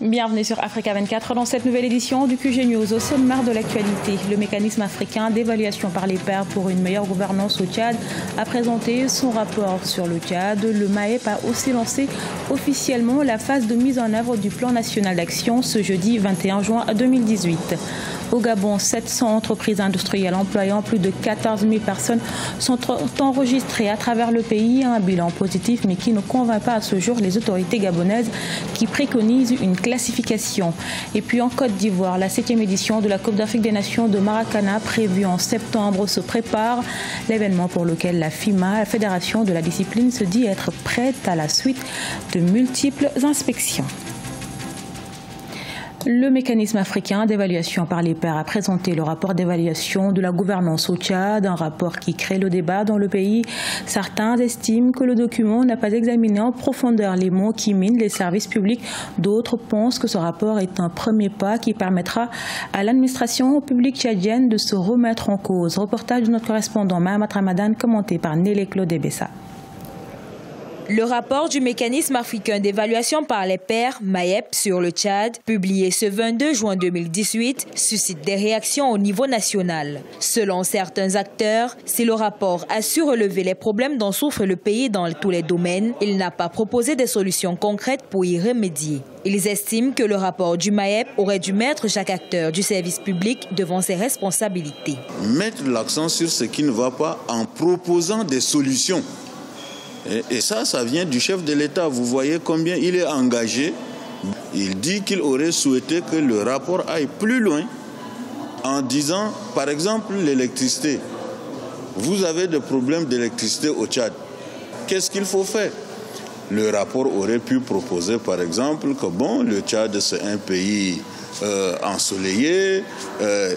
Bienvenue sur Africa 24 dans cette nouvelle édition du QG News. Au sommaire de l'actualité, le mécanisme africain d'évaluation par les pairs pour une meilleure gouvernance au Tchad a présenté son rapport sur le Tchad. Le MAEP a aussi lancé officiellement la phase de mise en œuvre du plan national d'action ce jeudi 21 juin 2018. Au Gabon, 700 entreprises industrielles employant plus de 14 000 personnes sont enregistrées à travers le pays. Un bilan positif mais qui ne convainc pas à ce jour les autorités gabonaises qui préconisent une classification. Et puis en Côte d'Ivoire, la 7e édition de la Coupe d'Afrique des Nations de Maracana prévue en septembre se prépare. L'événement pour lequel la FIMA, la Fédération de la discipline, se dit être prête à la suite de multiples inspections. Le mécanisme africain d'évaluation par les pairs a présenté le rapport d'évaluation de la gouvernance au Tchad, un rapport qui crée le débat dans le pays. Certains estiment que le document n'a pas examiné en profondeur les maux qui minent les services publics. D'autres pensent que ce rapport est un premier pas qui permettra à l'administration publique tchadienne de se remettre en cause. Reportage de notre correspondant Mahamat Ramadan, commenté par Nélé Claude Bessa. Le rapport du mécanisme africain d'évaluation par les pairs, MAEP, sur le Tchad, publié ce 22 juin 2018, suscite des réactions au niveau national. Selon certains acteurs, si le rapport a su relever les problèmes dont souffre le pays dans tous les domaines, il n'a pas proposé des solutions concrètes pour y remédier. Ils estiment que le rapport du MAEP aurait dû mettre chaque acteur du service public devant ses responsabilités. Mettre l'accent sur ce qui ne va pas en proposant des solutions. Et ça vient du chef de l'État. Vous voyez combien il est engagé. Il dit qu'il aurait souhaité que le rapport aille plus loin en disant, par exemple, l'électricité. Vous avez des problèmes d'électricité au Tchad. Qu'est-ce qu'il faut faire? Le rapport aurait pu proposer, par exemple, que bon, le Tchad, c'est un pays ensoleillé,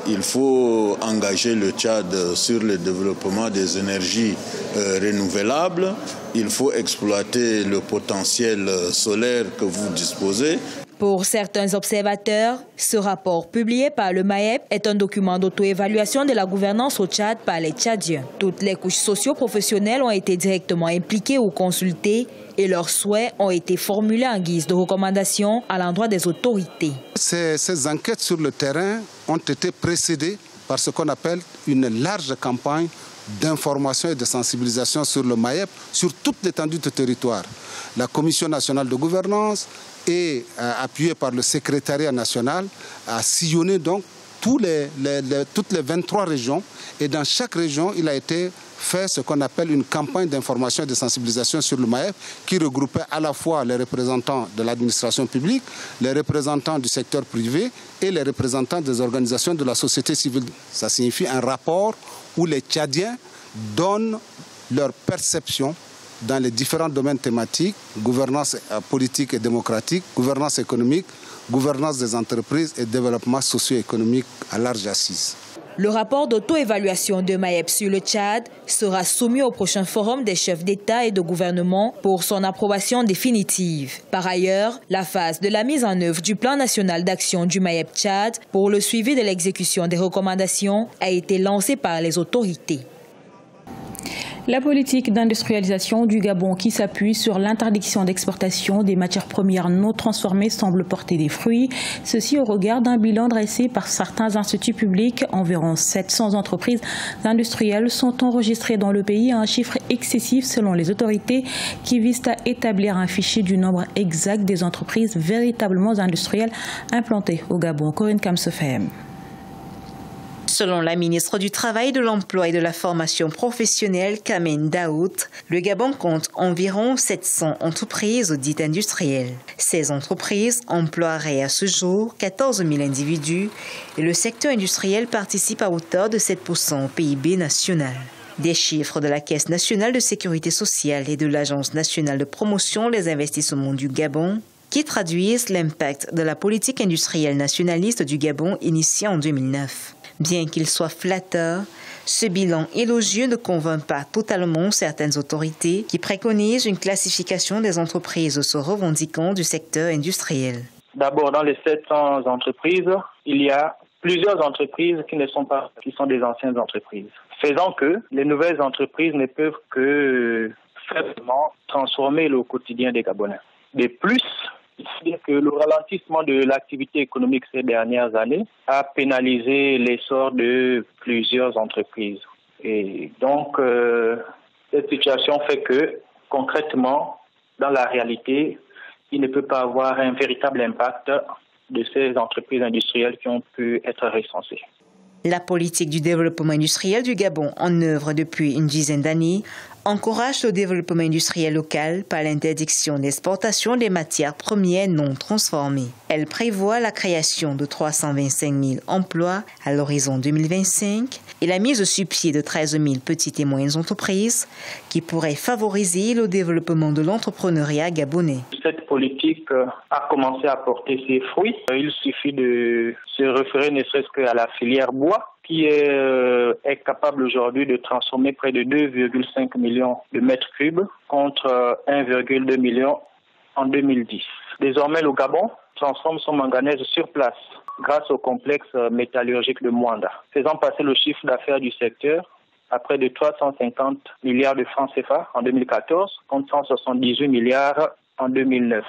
il faut engager le Tchad sur le développement des énergies renouvelables, il faut exploiter le potentiel solaire que vous disposez. Pour certains observateurs, ce rapport publié par le MAEP est un document d'auto-évaluation de la gouvernance au Tchad par les Tchadiens. Toutes les couches socio-professionnelles ont été directement impliquées ou consultées et leurs souhaits ont été formulés en guise de recommandations à l'endroit des autorités. Ces enquêtes sur le terrain ont été précédées par ce qu'on appelle une large campagne d'information et de sensibilisation sur le MAEP, sur toute l'étendue du territoire. La Commission nationale de gouvernance et appuyée par le secrétariat national a sillonné donc toutes les 23 régions et dans chaque région il a été fait ce qu'on appelle une campagne d'information et de sensibilisation sur le MAEP qui regroupait à la fois les représentants de l'administration publique, les représentants du secteur privé et les représentants des organisations de la société civile. Ça signifie un rapport où les Tchadiens donnent leur perception dans les différents domaines thématiques, gouvernance politique et démocratique, gouvernance économique, gouvernance des entreprises et développement socio-économique à large assise. Le rapport d'auto-évaluation de MAEP sur le Tchad sera soumis au prochain forum des chefs d'État et de gouvernement pour son approbation définitive. Par ailleurs, la phase de la mise en œuvre du plan national d'action du MAEP Tchad pour le suivi de l'exécution des recommandations a été lancée par les autorités. La politique d'industrialisation du Gabon qui s'appuie sur l'interdiction d'exportation des matières premières non transformées semble porter des fruits. Ceci au regard d'un bilan dressé par certains instituts publics. Environ 700 entreprises industrielles sont enregistrées dans le pays, un chiffre excessif selon les autorités qui visent à établir un fichier du nombre exact des entreprises véritablement industrielles implantées au Gabon. Corinne Kamsefem. Selon la ministre du Travail, de l'Emploi et de la Formation professionnelle, Kamen Daoud, le Gabon compte environ 700 entreprises dites industrielles. Ces entreprises emploieraient à ce jour 14 000 individus et le secteur industriel participe à hauteur de 7% au PIB national. Des chiffres de la Caisse nationale de sécurité sociale et de l'Agence nationale de promotion des investissements du Gabon qui traduisent l'impact de la politique industrielle nationaliste du Gabon initiée en 2009. Bien qu'il soit flatteur, ce bilan élogieux ne convainc pas totalement certaines autorités qui préconisent une classification des entreprises se revendiquant du secteur industriel. D'abord, dans les 700 entreprises, il y a plusieurs entreprises qui sont des anciennes entreprises, faisant que les nouvelles entreprises ne peuvent que faiblement transformer le quotidien des Gabonais. De plus, C'est-à-dire que le ralentissement de l'activité économique ces dernières années a pénalisé l'essor de plusieurs entreprises. Et donc, cette situation fait que, concrètement, dans la réalité, il ne peut pas avoir un véritable impact de ces entreprises industrielles qui ont pu être recensées. La politique du développement industriel du Gabon, en œuvre depuis une dizaine d'années, encourage le développement industriel local par l'interdiction d'exportation des matières premières non transformées. Elle prévoit la création de 325 000 emplois à l'horizon 2025 et la mise sur pied de 13 000 petites et moyennes entreprises qui pourraient favoriser le développement de l'entrepreneuriat gabonais. Cette politique a commencé à porter ses fruits. Il suffit de se référer ne serait-ce qu'à la filière bois, qui est capable aujourd'hui de transformer près de 2,5 millions de mètres cubes contre 1,2 million en 2010. Désormais, le Gabon transforme son manganèse sur place grâce au complexe métallurgique de Mwanda, faisant passer le chiffre d'affaires du secteur à près de 350 milliards de francs CFA en 2014 contre 178 milliards en 2009.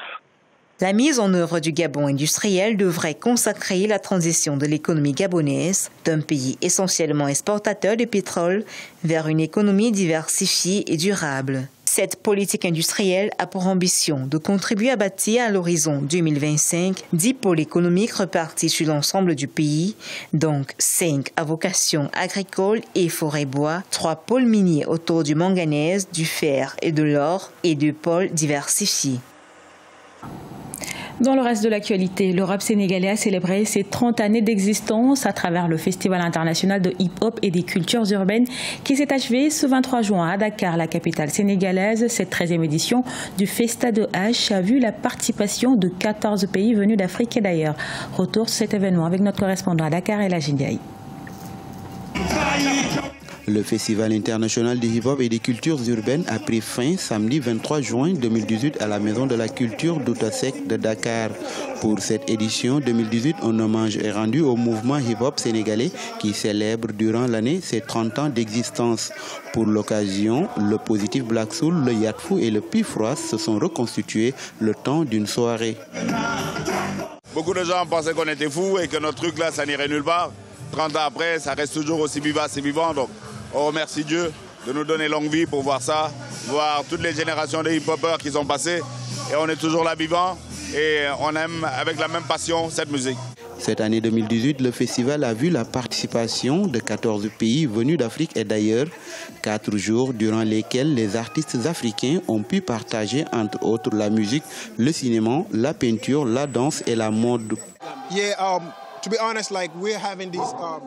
La mise en œuvre du Gabon industriel devrait consacrer la transition de l'économie gabonaise d'un pays essentiellement exportateur de pétrole vers une économie diversifiée et durable. Cette politique industrielle a pour ambition de contribuer à bâtir à l'horizon 2025 10 pôles économiques repartis sur l'ensemble du pays, donc 5 à vocation agricole et forêt-bois, 3 pôles miniers autour du manganèse, du fer et de l'or et 2 pôles diversifiés. Dans le reste de l'actualité, le rap sénégalais a célébré ses 30 années d'existence à travers le Festival international de hip-hop et des cultures urbaines qui s'est achevé ce 23 juin à Dakar, la capitale sénégalaise. Cette 13e édition du Festa de H a vu la participation de 14 pays venus d'Afrique et d'ailleurs. Retour sur cet événement avec notre correspondant à Dakar, Elhadji Ndiaye. Le Festival international du hip-hop et des cultures urbaines a pris fin samedi 23 juin 2018 à la Maison de la Culture d'Outasek de Dakar. Pour cette édition 2018, un hommage est rendu au mouvement hip-hop sénégalais qui célèbre durant l'année ses 30 ans d'existence. Pour l'occasion, le Positif Black Soul, le Yatfou et le Pifroas se sont reconstitués le temps d'une soirée. Beaucoup de gens pensaient qu'on était fous et que notre truc là, ça n'irait nulle part. 30 ans après, ça reste toujours aussi vivace et vivant. Donc, on remercie Dieu de nous donner longue vie pour voir ça, voir toutes les générations de hip-hopers qui sont passées. Et on est toujours là vivant et on aime avec la même passion cette musique. Cette année 2018, le festival a vu la participation de 14 pays venus d'Afrique et d'ailleurs. 4 jours durant lesquels les artistes africains ont pu partager entre autres la musique, le cinéma, la peinture, la danse et la mode.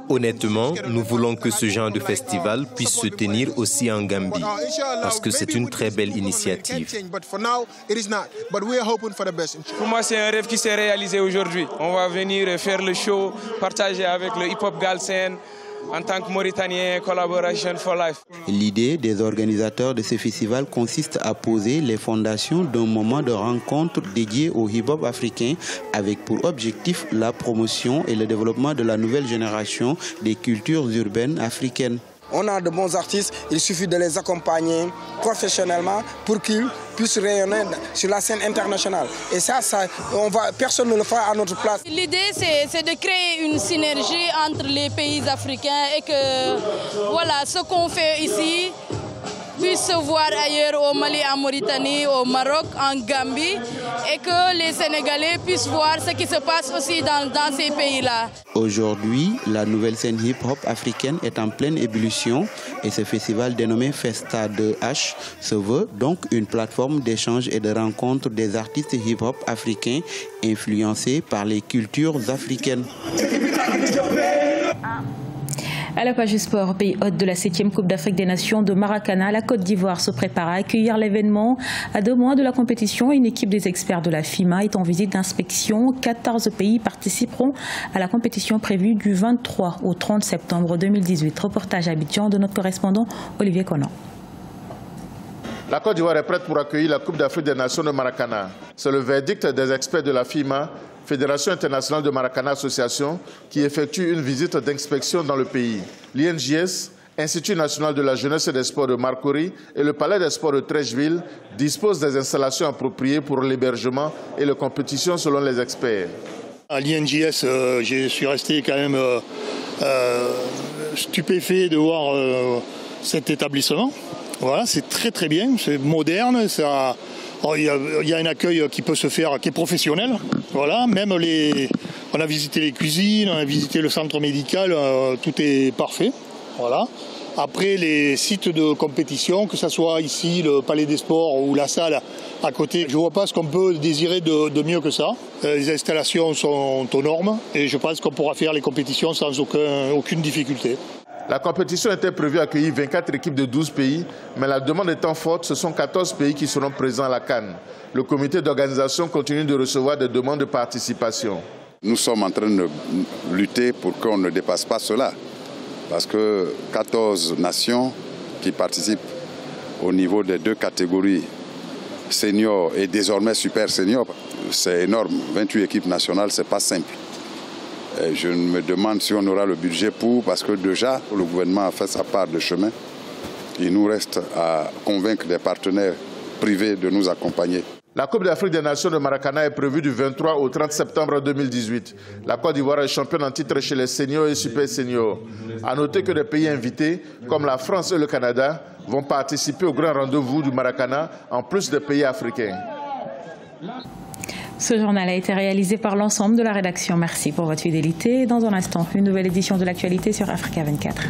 Honnêtement, nous voulons que ce genre de festival puisse se tenir aussi en Gambie, parce que c'est une très belle initiative. Pour moi, c'est un rêve qui s'est réalisé aujourd'hui. On va venir faire le show, partager avec le hip-hop Galsen. En tant que Mauritanien, Collaboration for Life. L'idée des organisateurs de ce festival consiste à poser les fondations d'un moment de rencontre dédié au hip-hop africain avec pour objectif la promotion et le développement de la nouvelle génération des cultures urbaines africaines. On a de bons artistes, il suffit de les accompagner professionnellement pour qu'ils puissent rayonner sur la scène internationale. Et ça personne ne le fera à notre place. L'idée, c'est de créer une synergie entre les pays africains et que voilà, ce qu'on fait ici puisse se voir ailleurs au Mali, en Mauritanie, au Maroc, en Gambie et que les Sénégalais puissent voir ce qui se passe aussi dans ces pays-là. Aujourd'hui, la nouvelle scène hip-hop africaine est en pleine ébullition et ce festival dénommé Festa de H se veut donc une plateforme d'échange et de rencontre des artistes hip-hop africains influencés par les cultures africaines. À la page du sport, pays hôte de la 7e Coupe d'Afrique des Nations de Maracana, la Côte d'Ivoire se prépare à accueillir l'événement. À 2 mois de la compétition, une équipe des experts de la FIMA est en visite d'inspection. 14 pays participeront à la compétition prévue du 23 au 30 septembre 2018. Reportage à Abidjan de notre correspondant Olivier Conan. La Côte d'Ivoire est prête pour accueillir la Coupe d'Afrique des Nations de Maracana. C'est le verdict des experts de la FIMA, Fédération internationale de Maracana Association, qui effectue une visite d'inspection dans le pays. L'INJS Institut national de la jeunesse et des sports de Marcory et le palais des sports de Trècheville disposent des installations appropriées pour l'hébergement et les compétitions selon les experts. À l'INJS, je suis resté quand même stupéfait de voir cet établissement. Voilà, c'est très très bien, c'est moderne, ça... Il y a un accueil qui peut se faire, qui est professionnel. Voilà, même on a visité les cuisines, on a visité le centre médical, tout est parfait. Voilà. Après, les sites de compétition, que ce soit ici, le Palais des Sports ou la salle à côté, je ne vois pas ce qu'on peut désirer de mieux que ça. Les installations sont aux normes et je pense qu'on pourra faire les compétitions sans aucune difficulté. La compétition était prévue accueillir 24 équipes de 12 pays, mais la demande étant forte, ce sont 14 pays qui seront présents à la CAN. Le comité d'organisation continue de recevoir des demandes de participation. Nous sommes en train de lutter pour qu'on ne dépasse pas cela, parce que 14 nations qui participent au niveau des 2 catégories, seniors et désormais super seniors, c'est énorme. 28 équipes nationales, ce n'est pas simple. Et je me demande si on aura le budget pour, parce que déjà, le gouvernement a fait sa part de chemin. Il nous reste à convaincre des partenaires privés de nous accompagner. La Coupe d'Afrique des Nations de Maracana est prévue du 23 au 30 septembre 2018. La Côte d'Ivoire est championne en titre chez les seniors et super seniors. A noter que des pays invités, comme la France et le Canada, vont participer au grand rendez-vous du Maracana, en plus des pays africains. Ce journal a été réalisé par l'ensemble de la rédaction. Merci pour votre fidélité. Dans un instant, une nouvelle édition de l'actualité sur Africa 24.